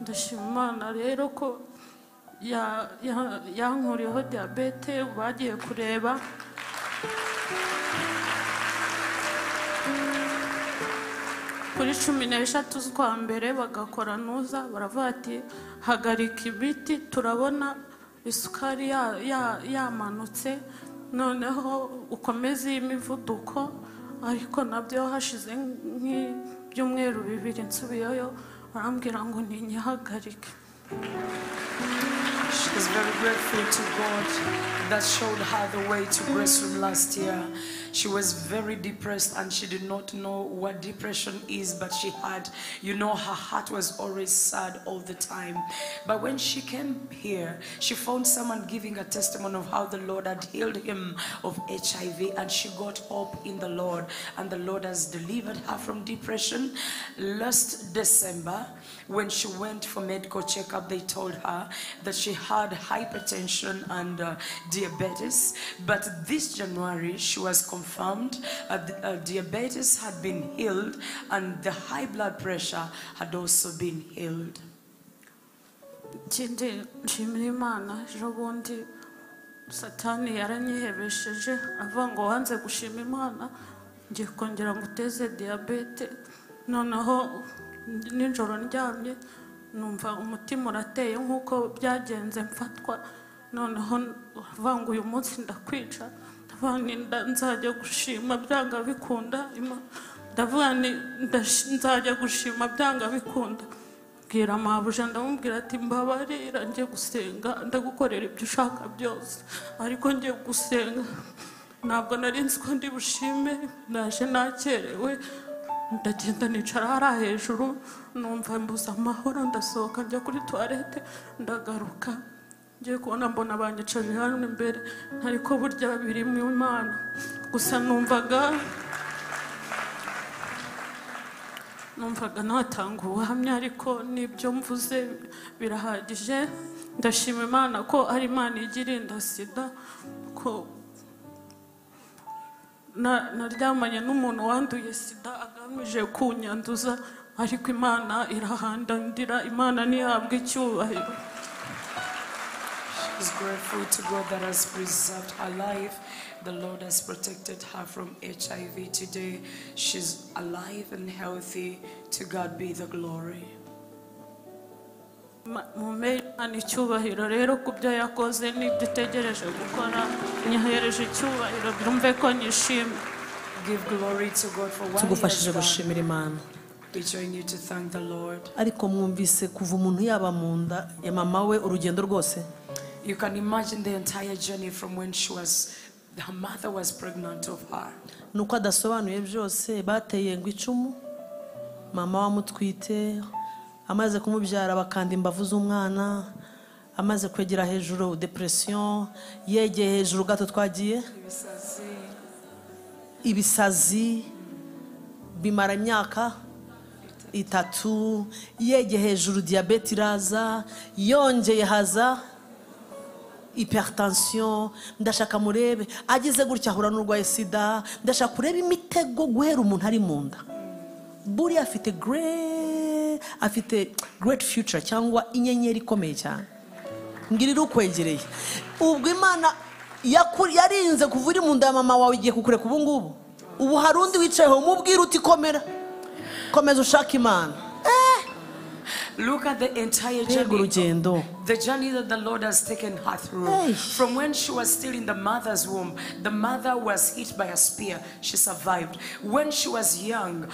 ndashima Imana rero ko yankuriyeho diabete bagiye kureba kuri 13 z'ukwa mbere bagakora nuza baravuga ati hagarika ibiti turabona isukari yamanutse noneho ukomeze imivuduko ariko nabyo hashize nk'ibyumweru 2 nsubiyeyo barambwira ngo ninyihagarike. She is very grateful to God that showed her the way to Grace Room last year. She was very depressed and she did not know what depression is, but she had, her heart was always sad all the time. But when she came here, she found someone giving a testimony of how the Lord had healed him of HIV, and she got hope in the Lord, and the Lord has delivered her from depression. Last December, when she went for medical checkup, they told her that she had hypertension and diabetes. But this January, she was confirmed diabetes had been healed and the high blood pressure had also been healed. Satani yaranyihebesheje avuga ngo wanze gushima Imana ngiye kongera nguteze diabete noneho ninjoro ndyamye numva umutima urateye nkuko byagenze mfatwa noneho vangu uyu munsi ndakwica ndavuga nzajya gushima byanga bikunda ndavuga nzajya gushima byanga bikunda bwira mabuja ndamubwira ati mbabarira ngiye gusenga ndagukorera ibyo ushaka byose ariko ngiye gusenga ntabwo nari nzi ko ndi bushime naje nakerewe ndagenda nicara hara hejuru numva mbuza amahoro ndasohoka njya kuri toilette ndagaruka ngiye kubona mbona banyicaje hano imbere ariko burya biri mu Imana gusa numvaga natanga ubuhamya ariko nibyo mvuze birahagije. Ndashima Imana ko ari Imana igirinda sida ko naryamanye n'umuntu wanduye sida agamije kunyanduza ariko Imana irahandandira Imana nihabwe icyubahiro. She is grateful to God that has preserved her life. The Lord has protected her from HIV. Today she's alive and healthy. To God be the glory. Icyubahiro rero kubyo yakoze n'ibyo utegereje gukora nyahereje icyubahiro byumve ko nyishimye. Give glory to God for what tugufashije gushimira Imana. We join you to thank the Lord. Ariko mwumvise kuva umuntu yaba mu nda ya mama we urugendo rwose. You can imagine the entire journey from when her mother was pregnant of her. Nuko adasobanuye byose bateye ngo icumu mama wamutwite amaze kumubyara bakanda imbavu z'umwana amaze kwegera hejuru depression yegeye hejuru gato twagiye ibisazi bimara imyaka 3 yegeye hejuru diabete iraza yongeye haza hypertension ndashaka murebe agize gutya ahura n'urwaye sida ndashaka kureba imitego guhera umuntu ari mu nda buri afite great future cyangwa inyenyeri ikomeye cyane ngirira ukwegereye ubwo Imana yarinze kuvura mu nda ya mama wawe igiye kukureka ubu hari undi wicayeho mubwira uti komeza ushaka Imana. Look at the entire journey. The journey that the Lord has taken her through. From when she was still in the mother's womb, the mother was hit by a spear. She survived. When she was young,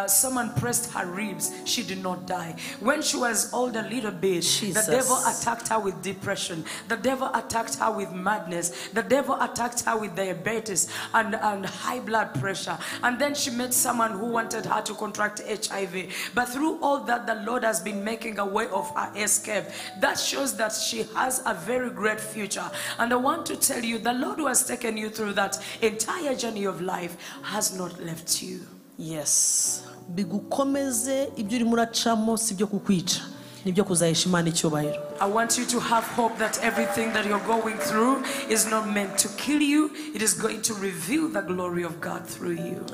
someone pressed her ribs. She did not die. When she was old a little bit, the devil attacked her with depression. The devil attacked her with madness. The devil attacked her with diabetes and high blood pressure. And then she met someone who wanted her to contract HIV. But through all that, the Lord has been making a way of her escape. That shows that she has a very great future. And I want to tell you, the Lord who has taken you through that entire journey of life has not left you. Yes. Bigukomeze ibyo uri muracamo sibyo kukwica. Nibyo kuzahesha Imana icyubahiro. I want you to have hope that everything that you're going through is not meant to kill you. It is going to reveal the glory of God through you.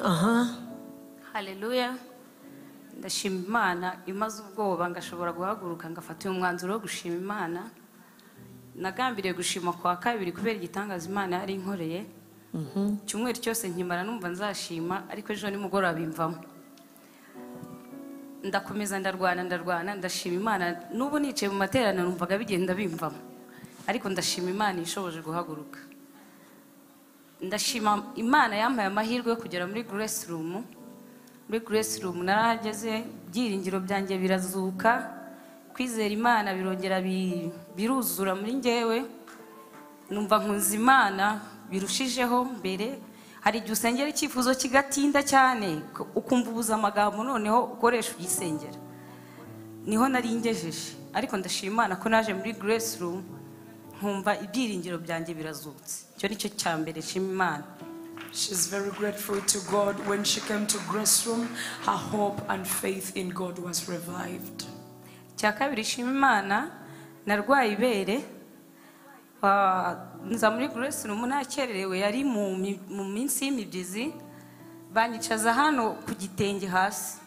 Hallelujah. ndashima Imana imaze ubwoba ngashobora guhaguruka ngafata uyu mwanzuro wo gushima Imana. Nagambiriye gushima kwa kabiri kubera igitangaza Imana yari inkoreye. Cyumweru cyose nkimara numva nzashima, ariko ejo nimugoroba bimvamo. Ndakomeza ndarwana ndashima Imana. Nubu nicaye mu materaniro numvaga bigenda bimvamo, ariko ndashima Imana ishoboje guhaguruka. Ndashima Imana yampaye amahirwe yo kugera muri Grace Room. Muri Grace Room narahageze, byiringiro byanjye birazuka, kwizera Imana birongera biruzura muri njyewe. Numva nkunze Imana birushijeho mbere. Hari igihe usengera icyifuzo kigatinda cyane ukumva ubuza amagambo, noneho ukoresha ugisengera. Niho nari ngejeje, ariko ndashima Imana ko naje muri Grace Room nkumva ibyiringiro byanjye birazutse. Cyo nicyo cyambere nshima Imana. She's very grateful to God. When she came to Grace Room, her hope and faith in God was revived. Cya kabiri nshima Imana, narwaye ibere. Nza muri Grace Room nakererewe, yari mu minsi y'imibyizi. Banyicaza hano ku gitenge hasi,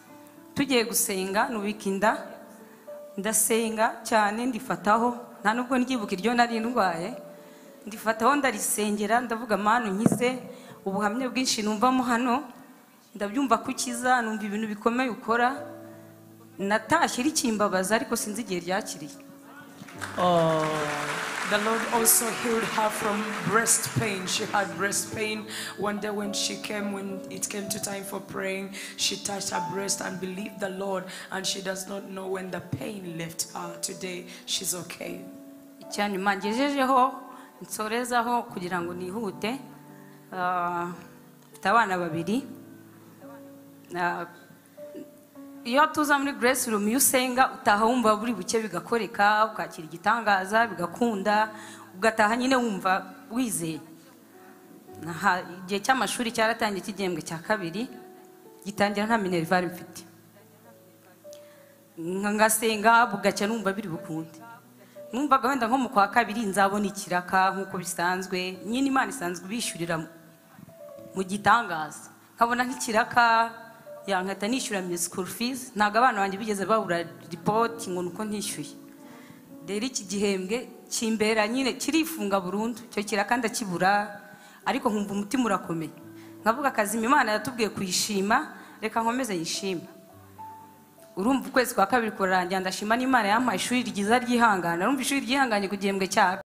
tugiye gusenga nubikinda. Ndasenga cyane ndifataho, nta nubwo ngibuka iryo nari ndwaye. Ndifataho ndarisengera, ndavuga Mana unkize. Ubuhamya bwinshi numvamo hano, ndabyumva kukiza, numva ibintu bikomeye ukora. Natashye rikimbabaza, ariko sinzi igihe ryakiriye. The Lord also healed her from breast pain. She had breast pain. One day when it came to time for praying, she touched her breast and believed the Lord, and she does not know when the pain left her. Today, she's okay. Cyane mangejejeho nsorezaho kugira ngo nihute. Abana babiri. Iyo tuza muri Grace Room yusenga utaha wumva buri buke bigakoreka, ukakira igitangaza bigakunda, ugataha nyine wumva wizeye. Igihe cy'amashuri cyaratangiye kigembwe cya kabiri, gitangira nta minerval mfite. Ngasenga bugacya numva biri bukunde. Numvaga wenda nko mu kwa kabiri nzabona ikiraka nkuko bisanzwe. Nyine Imana isanzwe bishyurira mu gitangaza. Nkabona nk'ikiraka yankata nishyura school fees. Ntago abana banjye bigeze babura report ngo nuko ntishyuye. Rero iki gihembwe kimbera nyine kirifunga burundu. Cyo kiraka ndakibura, ariko nkumva umutima urakomeye. Nkavuga akazi Imana yatubwiye kuyishima, reka nkomeze yishime. Urumva ukwezi kwa kabiri kurangira ndashima n'Imana yampaye ishuri ryiza ryihangana. Urumva ishuri ryihanganye ku gihembwe cya